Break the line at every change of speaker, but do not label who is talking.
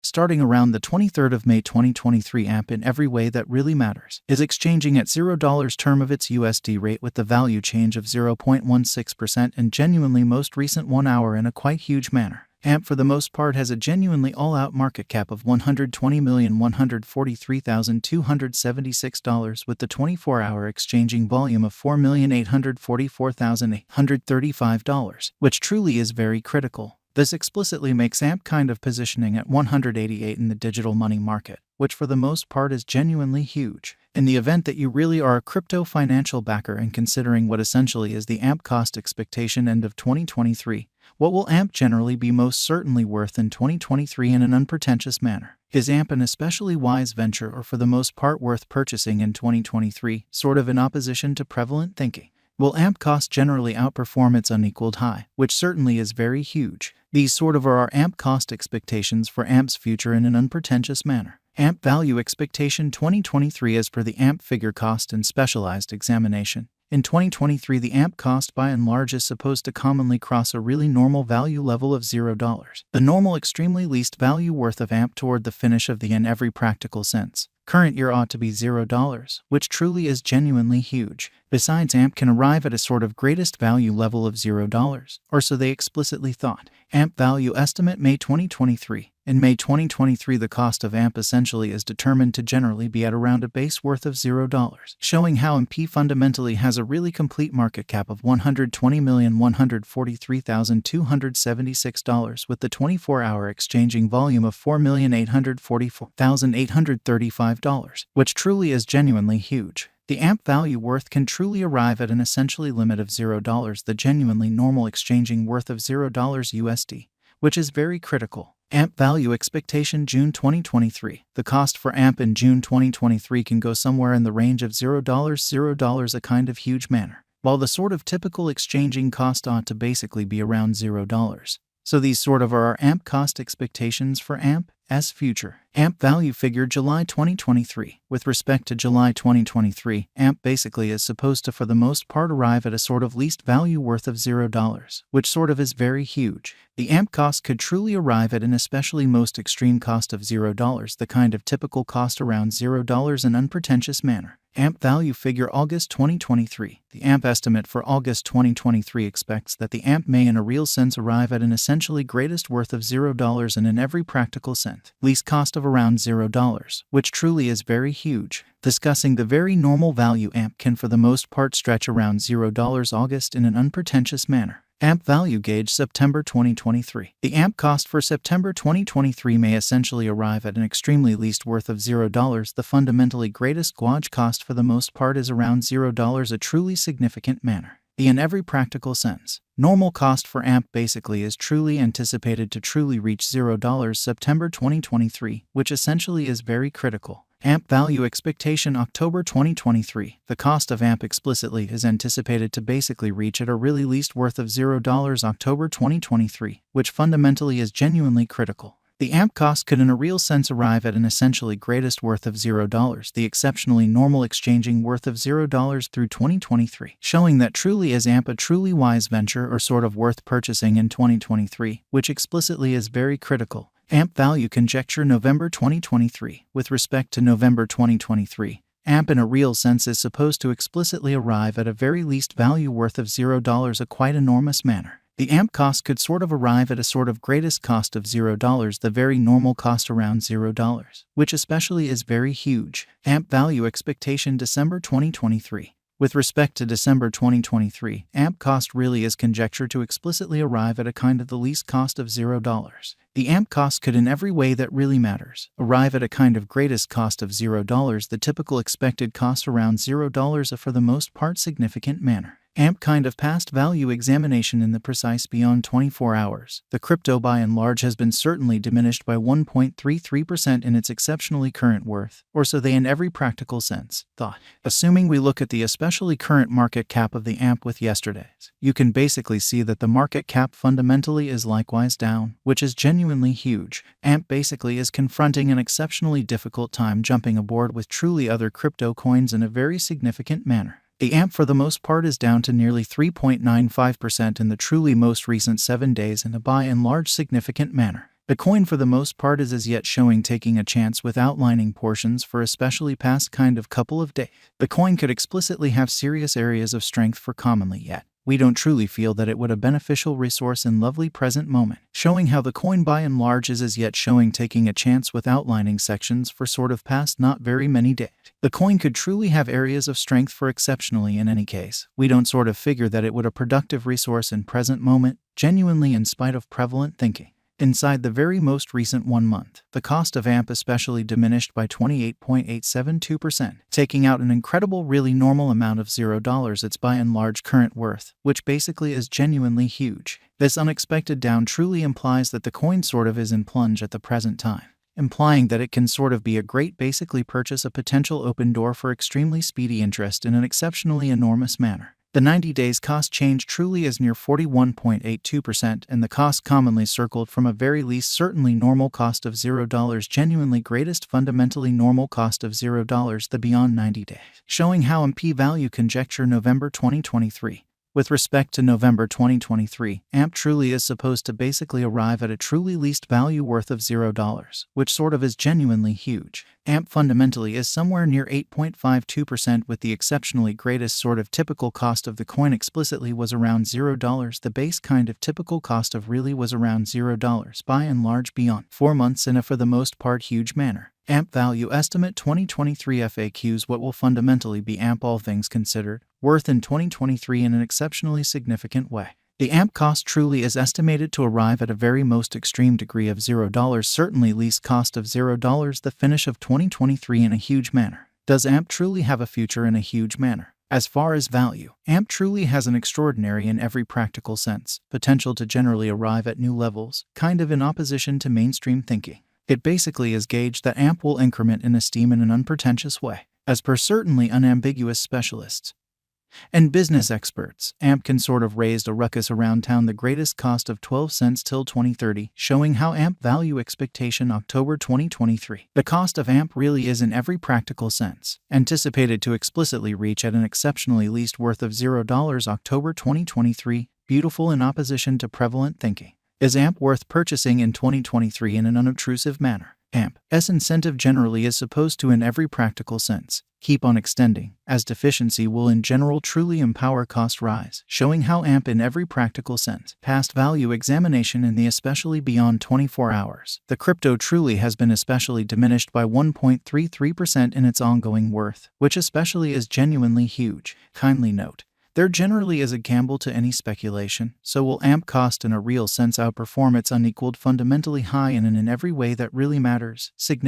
Starting around the 23rd of May 2023, AMP in every way that really matters is exchanging at $0 term of its USD rate with the value change of 0.16% and genuinely most recent 1 hour in a quite huge manner. AMP for the most part has a genuinely all-out market cap of $120,143,276 with the 24-hour exchanging volume of $4,844,835, which truly is very critical. This explicitly makes AMP kind of positioning at 188 in the digital money market, which for the most part is genuinely huge. In the event that you really are a crypto financial backer and considering what essentially is the AMP cost expectation end of 2023, what will AMP generally be most certainly worth in 2023 in an unpretentious manner? Is AMP an especially wise venture or for the most part worth purchasing in 2023, sort of in opposition to prevalent thinking? Will AMP cost generally outperform its unequaled high, which certainly is very huge? These sort of are our AMP cost expectations for AMP's future in an unpretentious manner. AMP value expectation 2023 as per the AMP figure cost and specialized examination. In 2023, the AMP cost by and large is supposed to commonly cross a really normal value level of $0. The normal extremely least value worth of AMP toward the finish of the in every practical sense. Current year ought to be $0, which truly is genuinely huge. Besides, AMP can arrive at a sort of greatest value level of $0, or so they explicitly thought. AMP value estimate May 2023. In May 2023, the cost of AMP essentially is determined to generally be at around a base worth of $0, showing how AMP fundamentally has a really complete market cap of $120,143,276 with the 24-hour exchanging volume of $4,844,835, which truly is genuinely huge. The AMP value worth can truly arrive at an essentially limit of $0, the genuinely normal exchanging worth of $0 USD, which is very critical. AMP value expectation June 2023. The cost for AMP in June 2023 can go somewhere in the range of $0, a kind of huge manner, while the sort of typical exchanging cost ought to basically be around $0. So these sort of are our AMP cost expectations for AMP's future. AMP value figure July 2023. With respect to July 2023, AMP basically is supposed to for the most part arrive at a sort of least value worth of $0, which sort of is very huge. The AMP cost could truly arrive at an especially most extreme cost of $0, the kind of typical cost around $0 in unpretentious manner. AMP value figure August 2023. The AMP estimate for August 2023 expects that the AMP may in a real sense arrive at an essentially greatest worth of $0 and in every practical sense, least cost of around $0, which truly is very huge. Discussing the very normal value AMP can for the most part stretch around $0 August in an unpretentious manner. AMP value gauge September 2023. The AMP cost for September 2023 may essentially arrive at an extremely least worth of $0. The fundamentally greatest gauge cost for the most part is around $0, a truly significant manner. In every practical sense, normal cost for AMP basically is truly anticipated to truly reach $0 September 2023, which essentially is very critical. AMP value expectation October 2023. The cost of AMP explicitly is anticipated to basically reach at a really least worth of $0 October 2023, which fundamentally is genuinely critical. The AMP cost could in a real sense arrive at an essentially greatest worth of $0, the exceptionally normal exchanging worth of $0 through 2023, showing that truly is AMP a truly wise venture or sort of worth purchasing in 2023, which explicitly is very critical. AMP value conjecture November 2023. With respect to November 2023, AMP in a real sense is supposed to explicitly arrive at a very least value worth of $0, a quite enormous manner. The AMP cost could sort of arrive at a sort of greatest cost of $0, the very normal cost around $0, which especially is very huge. AMP value expectation December 2023. With respect to December 2023, AMP cost really is conjectured to explicitly arrive at a kind of the least cost of $0. The AMP cost could in every way that really matters arrive at a kind of greatest cost of $0, the typical expected cost around $0, a for the most part significant manner. AMP kind of past value examination in the precise beyond 24 hours. The crypto by and large has been certainly diminished by 1.33% in its exceptionally current worth, or so they in every practical sense thought. Assuming we look at the especially current market cap of the AMP with yesterday's, you can basically see that the market cap fundamentally is likewise down, which is genuinely huge. AMP basically is confronting an exceptionally difficult time jumping aboard with truly other crypto coins in a very significant manner. The AMP for the most part is down to nearly 3.95% in the truly most recent 7 days in a by and large significant manner. The coin for the most part is as yet showing taking a chance with outlining portions for especially past kind of couple of days. The coin could explicitly have serious areas of strength for commonly yet we don't truly feel that it would a beneficial resource in lovely present moment, showing how the coin by and large is as yet showing taking a chance with outlining sections for sort of past not very many days. The coin could truly have areas of strength for exceptionally in any case. We don't sort of figure that it would a productive resource in present moment, genuinely in spite of prevalent thinking. Inside the very most recent 1 month, the cost of AMP especially diminished by 28.872%, taking out an incredible really normal amount of $0 its by and large current worth, which basically is genuinely huge. This unexpected down truly implies that the coin sort of is in plunge at the present time, implying that it can sort of be a great basically purchase a potential open door for extremely speedy interest in an exceptionally enormous manner. The 90 days cost change truly is near 41.82%, and the cost commonly circled from a very least certainly normal cost of $0 genuinely greatest fundamentally normal cost of $0 the beyond 90 days, showing how MP value conjecture November 2023. With respect to November 2023, AMP truly is supposed to basically arrive at a truly least value worth of $0, which sort of is genuinely huge. AMP fundamentally is somewhere near 8.52% with the exceptionally greatest sort of typical cost of the coin explicitly was around $0. The base kind of typical cost of really was around $0 by and large beyond 4 months in a for the most part huge manner. AMP value estimate 2023 FAQs. What will fundamentally be AMP all things considered worth in 2023 in an exceptionally significant way? The AMP cost truly is estimated to arrive at a very most extreme degree of $0, certainly least cost of $0 the finish of 2023 in a huge manner. Does AMP truly have a future in a huge manner? As far as value, AMP truly has an extraordinary in every practical sense potential to generally arrive at new levels, kind of in opposition to mainstream thinking. It basically is gauged that AMP will increment in esteem in an unpretentious way. As per certainly unambiguous specialists and business experts, AMP can sort of raise a ruckus around town the greatest cost of 12 cents till 2030, showing how AMP value expectation October 2023. The cost of AMP really is in every practical sense anticipated to explicitly reach at an exceptionally least worth of $0 October 2023, beautiful in opposition to prevalent thinking. Is AMP worth purchasing in 2023 in an unobtrusive manner? AMP's incentive generally is supposed to in every practical sense keep on extending, as deficiency will in general truly empower cost rise, showing how AMP in every practical sense past value examination in the especially beyond 24 hours. The crypto truly has been especially diminished by 1.33% in its ongoing worth, which especially is genuinely huge. Kindly note, there generally is a gamble to any speculation, so will AMP cost in a real sense outperform its unequaled fundamentally high and in every way that really matters, significant